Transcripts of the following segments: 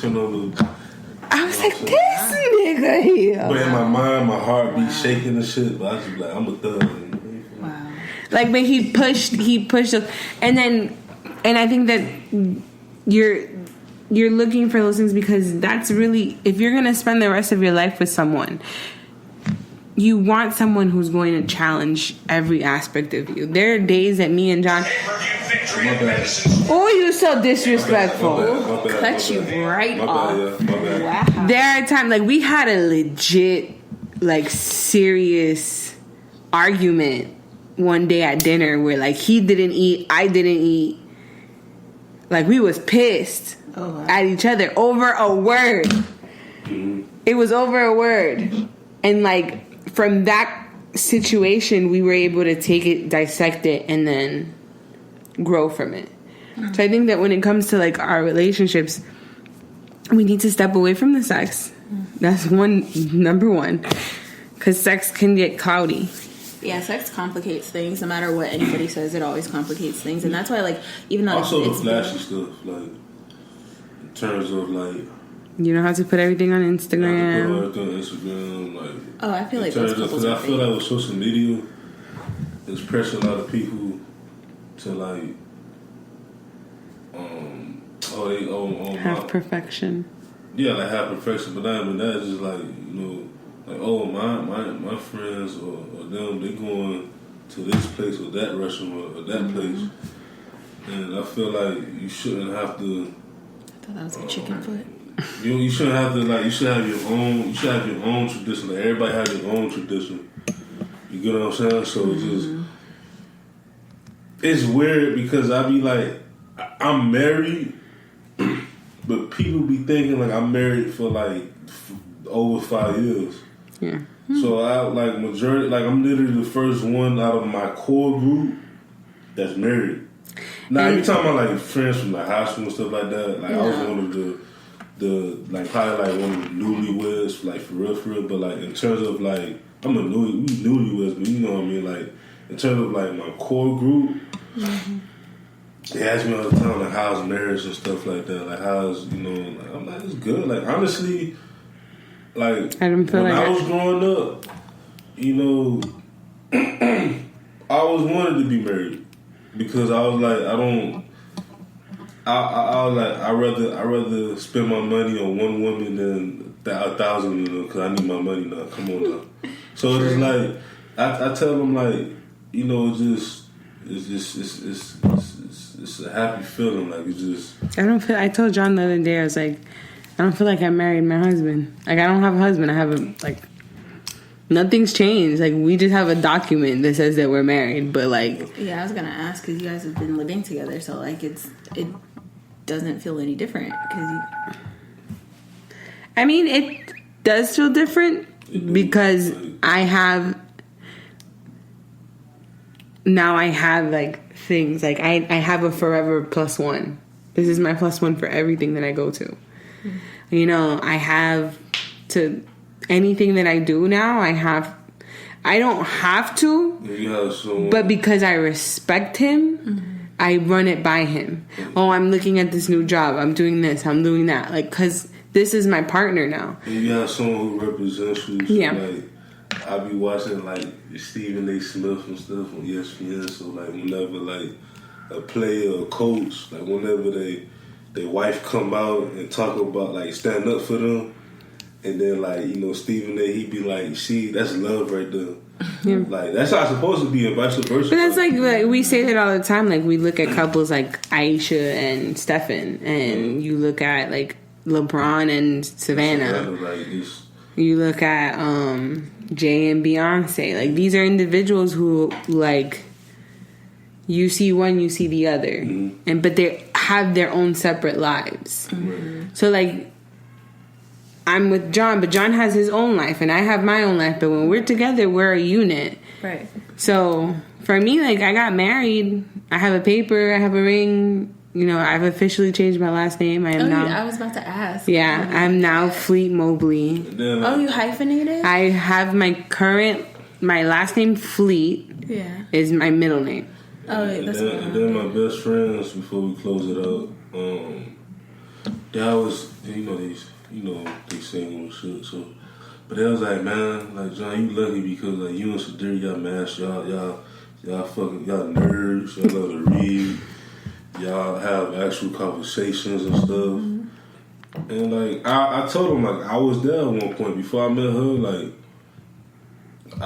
turn on the. I was like, this nigga here. But in my mind, my heart be shaking and shit. But I just be like, I'm a thug. Wow. Like, but he pushed, and I think that you're looking for those things because that's really, if you're gonna spend the rest of your life with someone, you want someone who's going to challenge every aspect of you. There are days that me and John. Oh, you're so disrespectful. Cut you right off. Wow. There are times, like, we had a legit, like, serious argument one day at dinner where, like, he didn't eat, I didn't eat. Like, we was pissed at each other over a word. It was over a word. And, like, from that situation, we were able to take it, dissect it, and then grow from it. So I think that when it comes to, like, our relationships, we need to step away from the sex. That's number one. Because sex can get cloudy. Yeah, sex complicates things. No matter what anybody says, it always complicates things. And that's why, like, even though also the flashy stuff, like, in terms of, like, you know how to put everything on Instagram. Put everything on Instagram, like. Oh, I feel like those couples are fake. I feel like with social media, it's pressure a lot of people to, like, have perfection. Yeah, like have perfection, but not even that. It's just like, you know, like, oh, my friends or them, they going to this place or that restaurant or that place, and I feel like you shouldn't have to. I thought that was a chicken foot. You shouldn't have to, like, you should have your own. You should have your own tradition. Like, everybody has their own tradition. You get what I'm saying? So it's weird because I be like, I'm married, but people be thinking like I'm married for like over 5 years. Yeah. So I like majority, like I'm literally the first one out of my core group that's married. Now you talking about like friends from like high school and stuff like that. Like I was one of the like probably like one of the newlyweds, like for real. But like in terms of like I'm a newlyweds, but you know what I mean. Like in terms of like my core group. They ask me all the time, like, how's marriage and stuff like that? Like, how's, you know, like, I'm like, it's good. Like, honestly, like, when I was growing up, you know, I always wanted to be married because I was like, I was like, I'd rather spend my money on one woman than 1,000, you know, because I need my money now. Come on now. So it's like, I tell them, like, you know, it's a happy feeling. Like, it's just. I told John the other day, I was like, I don't feel like I married my husband. Like, I don't have a husband. I have nothing's changed. Like, we just have a document that says that we're married, but like. Yeah, I was gonna ask because you guys have been living together, so like it doesn't feel any different I mean, it does feel different because I have like things like I have a forever +1. This is my +1 for everything that I go to. You know, I have to anything that I do now. I don't have to, but because I respect him, I run it by him. Oh, I'm looking at this new job. I'm doing this. I'm doing that. Like, because this is my partner now. And you have someone who represents you. So yeah. Like, I be watching like Stephen A. Smith and stuff on ESPN. So like whenever like a player or coach, like whenever their wife come out and talk about like stand up for them, and then like, you know, Stephen A. he be like, see, that's love right there. Yeah. Like that's how it's supposed to be, and vice versa. But that's like we say that all the time. Like we look at couples like Aisha and Stefan, and you look at like LeBron and Savannah. Like you look at Jay and Beyonce. Like these are individuals who like you see one, you see the other, but they have their own separate lives. So like I'm with John, but John has his own life and I have my own life. But when we're together, we're a unit. Right. So for me, like I got married. I have a paper. I have a ring. You know, I've officially changed my last name. I am now. I was about to ask. Yeah, I'm now Fleet Mobley. Oh, you hyphenated? I have my last name Fleet. Yeah. Is my middle name. Oh, yeah, and then my best friends, before we close it up, that was, they sing and shit. So, but they was like, man, like John, you lucky because like you and Sadiri, y'all mash, y'all fucking, y'all nerds, y'all love to read, y'all have actual conversations and stuff. Mm-hmm. And like I told him, like I was there at one point before I met her, like.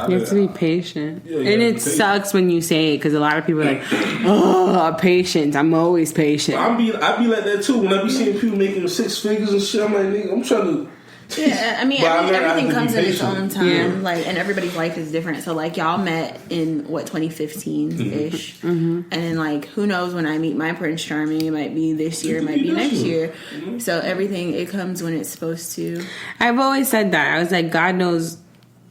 You have to be patient. Yeah, and it sucks when you say it because a lot of people are like, oh, patience. I'm always patient. I be like that too. When I be seeing people making 6 figures and shit, I'm like, nigga, I'm trying to. Yeah, I mean, everything comes in its own time. Yeah. Like, and everybody's life is different. So, like, y'all met in, 2015-ish? Mm-hmm. And then, like, who knows when I meet my Prince Charming? It might be this year, it might be next year. Mm-hmm. So, everything, it comes when it's supposed to. I've always said that. I was like, God knows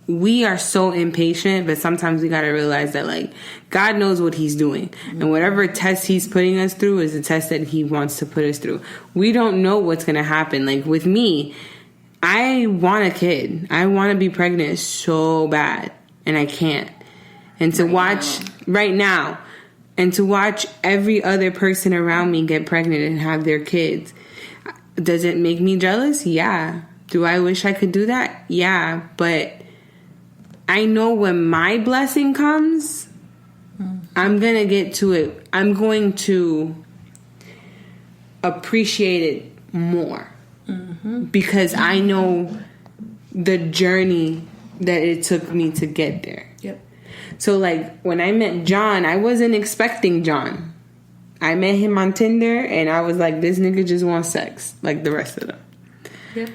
we are so impatient, but sometimes we got to realize that, like, God knows what he's doing. Mm-hmm. And whatever test he's putting us through is a test that he wants to put us through. We don't know what's going to happen. Like, with me, I want a kid. I want to be pregnant so bad, and I can't. And to watch every other person around me get pregnant and have their kids, does it make me jealous? Yeah. Do I wish I could do that? Yeah. But I know when my blessing comes, I'm going to get to it. I'm going to appreciate it more. Mm-hmm. Because I know the journey that it took me to get there. Yep. So, like, when I met John, I wasn't expecting John. I met him on Tinder, and I was like, this nigga just wants sex, like the rest of them. Yep.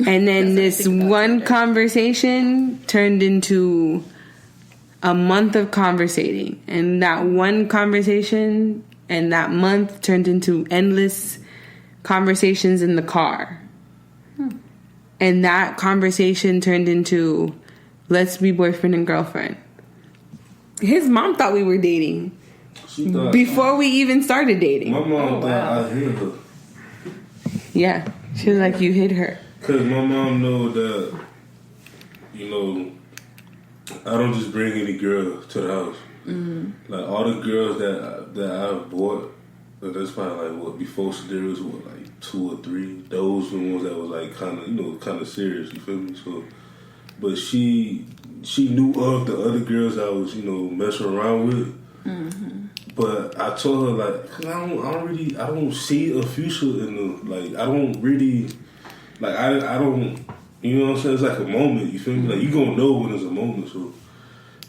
And then this one conversation turned into a month of conversating. And that one conversation and that month turned into endless conversations in the car. And that conversation turned into, let's be boyfriend and girlfriend. His mom thought we were dating before we even started dating. My mom thought I hid her. Yeah. She was like, you hid her. Because my mom know that, I don't just bring any girl to the house. Mm-hmm. Like, all the girls that I've bought, that's probably like, before there was, like 2 or 3. Those were the ones that was like kind of serious, you feel me? So, but she knew of the other girls I was, messing around with. Mm-hmm. But I told her, like, cause I don't see a future in the, like, I don't really, like, I don't, you know what I'm saying? It's like a moment, you feel me? Like, you gonna know when it's a moment. So,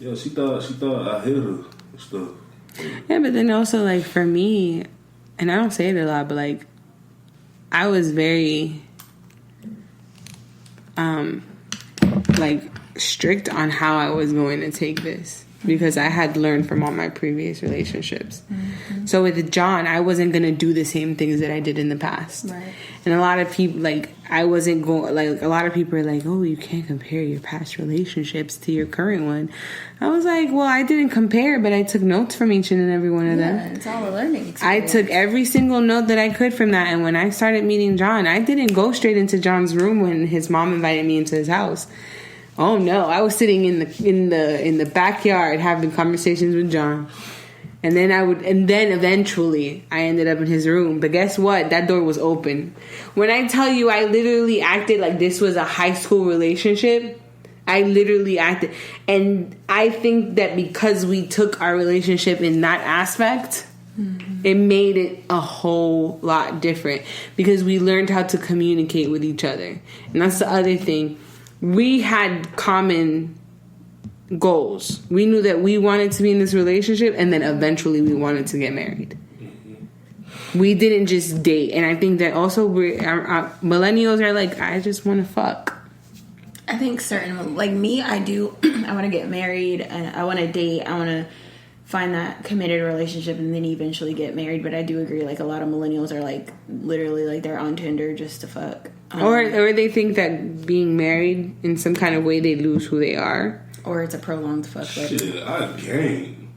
yeah, she thought I hit her and stuff. Yeah, but then also, like, for me, and I don't say it a lot, but, like, I was very, like, strict on how I was going to take this. Because I had learned from all my previous relationships. Mm-hmm. So with John, I wasn't going to do the same things that I did in the past. Right. And a lot of people, like, I wasn't going, like, a lot of people are like, oh, you can't compare your past relationships to your current one. I was like, well, I didn't compare, but I took notes from each and every one of them. Yeah, it's all a learning experience. I took every single note that I could from that. And when I started meeting John, I didn't go straight into John's room when his mom invited me into his house. Oh no! I was sitting in the backyard having conversations with John, and then eventually I ended up in his room. But guess what? That door was open. When I tell you, I literally acted like this was a high school relationship. I literally acted, and I think that because we took our relationship in that aspect, it made it a whole lot different because we learned how to communicate with each other, and that's the other thing. We had common goals. We knew that we wanted to be in this relationship, and then eventually we wanted to get married. Mm-hmm. We didn't just date. And I think that also millennials are like, I just want to fuck. I think certain, like me, I do. I want to get married. I want to date. I want to find that committed relationship and then eventually get married. But I do agree, like, a lot of millennials are like literally like they're on Tinder just to fuck. Or they think that being married in some kind of way they lose who they are. Or it's a prolonged fuck. Shit, I gain.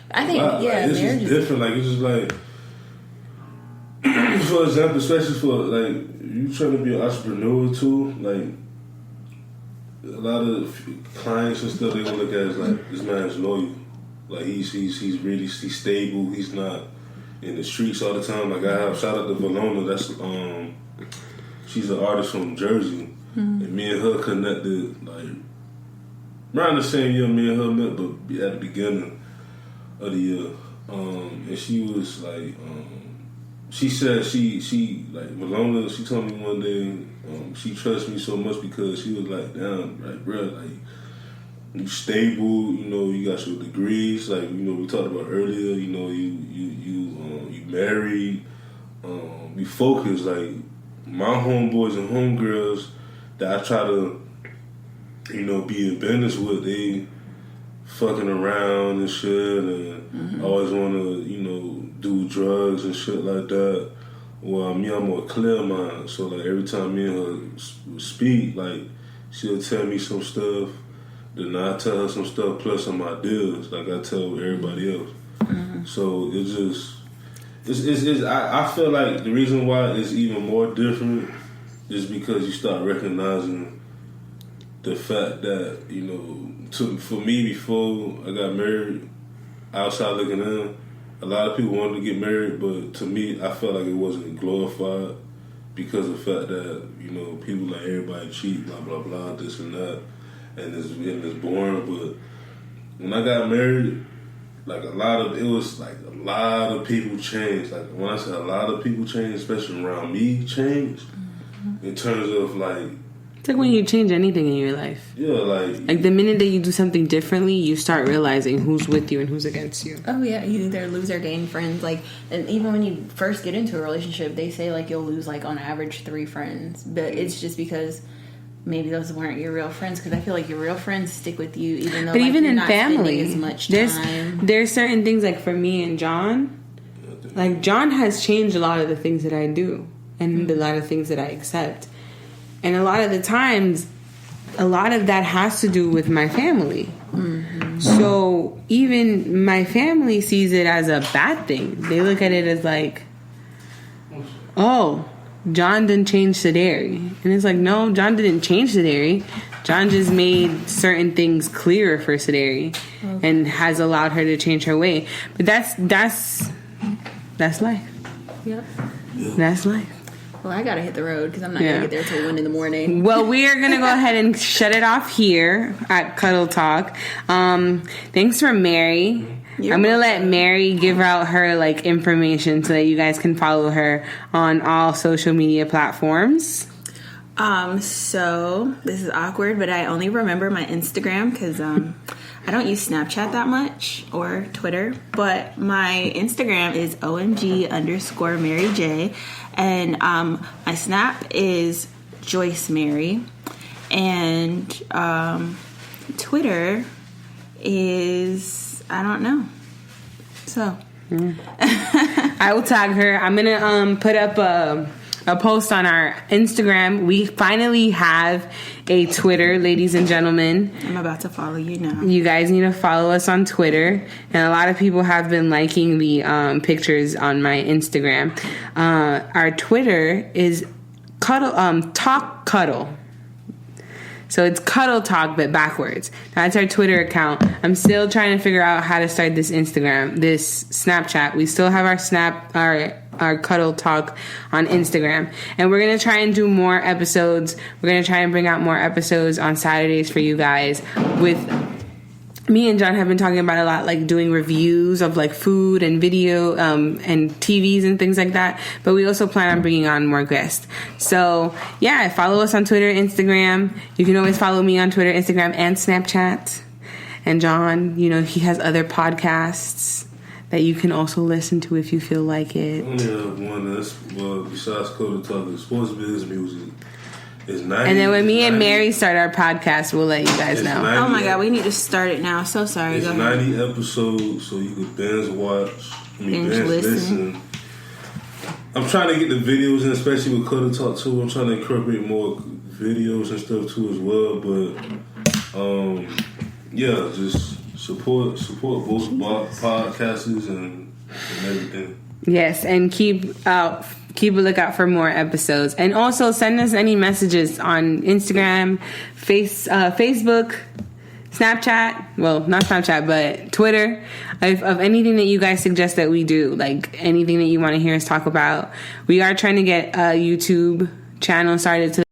I think, like, it's just different. Like, it's just like, for example, especially for, like, you trying to be an entrepreneur too, like, a lot of clients and stuff, they want to look at it as like, this man's loyal. Like, he's stable. He's not in the streets all the time. Like, I have, shout out to Valona, that's she's an artist from Jersey, and me and her connected like around the same year. Me and her met, but at the beginning of the year, and she was like, she said she like Malona. She told me one day she trusts me so much because she was like, damn, like bro, like you stable, you know, you got your degrees, like you know we talked about earlier, you know you married, you focus like. My homeboys and homegirls that I try to, you know, be in business with, they fucking around and shit and always want to, you know, do drugs and shit like that. Well, me, I'm more clear mind. So, like, every time me and her speak, like, she'll tell me some stuff, then I tell her some stuff plus some ideas, like I tell everybody else. So, it just... I feel like the reason why it's even more different is because you start recognizing the fact that, you know, for me before I got married, outside looking in, a lot of people wanted to get married, but to me, I felt like it wasn't glorified because of the fact that, you know, people like everybody cheat, blah, blah, blah, this and that, and it's boring. But when I got married, like a lot of people changed. Like when I say a lot of people changed, especially around me, changed in terms of like. It's like when you change anything in your life. Yeah, like the minute that you do something differently, you start realizing who's with you and who's against you. Oh yeah, you either lose or gain friends. Like, and even when you first get into a relationship, they say like you'll lose like on average 3 friends, but it's just because. Maybe those weren't your real friends because I feel like your real friends stick with you even though. But like, even you're in not family, as much time. There's certain things like for me and John, like John has changed a lot of the things that I do and a lot of things that I accept, and a lot of the times, a lot of that has to do with my family. So even my family sees it as a bad thing. They look at it as like, oh. John didn't change Sadari. And it's like, no, John didn't change Sadari. John just made certain things clearer for Sadari and has allowed her to change her way. But that's life. Yep. That's life. Well, I gotta hit the road because I'm not gonna get there till 1 a.m. Well, we are gonna go ahead and shut it off here at Cuddle Talk. Thanks for Mary. I'm gonna let Mary give out her like information so that you guys can follow her on all social media platforms. So this is awkward, but I only remember my Instagram because I don't use Snapchat that much or Twitter, but my Instagram is OMG_MaryJ, and my Snap is Joyce Mary, and Twitter is I don't know. So I will tag her. I'm gonna put up a post on our Instagram. We finally have a Twitter, ladies and gentlemen. I'm about to follow you now. You guys need to follow us on Twitter, and a lot of people have been liking the pictures on my Instagram. Our Twitter is Talk Cuddle. So it's Cuddle Talk, but backwards. That's our Twitter account. I'm still trying to figure out how to start this Snapchat. We still have our Cuddle Talk on Instagram. And we're going to try and do more episodes. We're going to try and bring out more episodes on Saturdays for you guys. With me and John have been talking about a lot, like doing reviews of like food and video and TVs and things like that. But we also plan on bringing on more guests. So yeah, follow us on Twitter, Instagram. You can always follow me on Twitter, Instagram, and Snapchat. And John, you know, he has other podcasts that you can also listen to if you feel like it. I only have one that's besides Cuddle Talk, the sports business music. And then when me and Mary start our podcast, we'll let you guys know. Oh my God, we need to start it now. So sorry. It's 90 episodes, so you can binge watch. Binge listen. I'm trying to get the videos in, especially with Cuddle Talk too. I'm trying to incorporate more videos and stuff too as well. But yeah, just support both podcasters and everything. Yes, and keep a lookout for more episodes. And also send us any messages on Instagram, Facebook. Snapchat, well, not Snapchat, but Twitter, of anything that you guys suggest that we do, like anything that you want to hear us talk about. We are trying to get a YouTube channel started to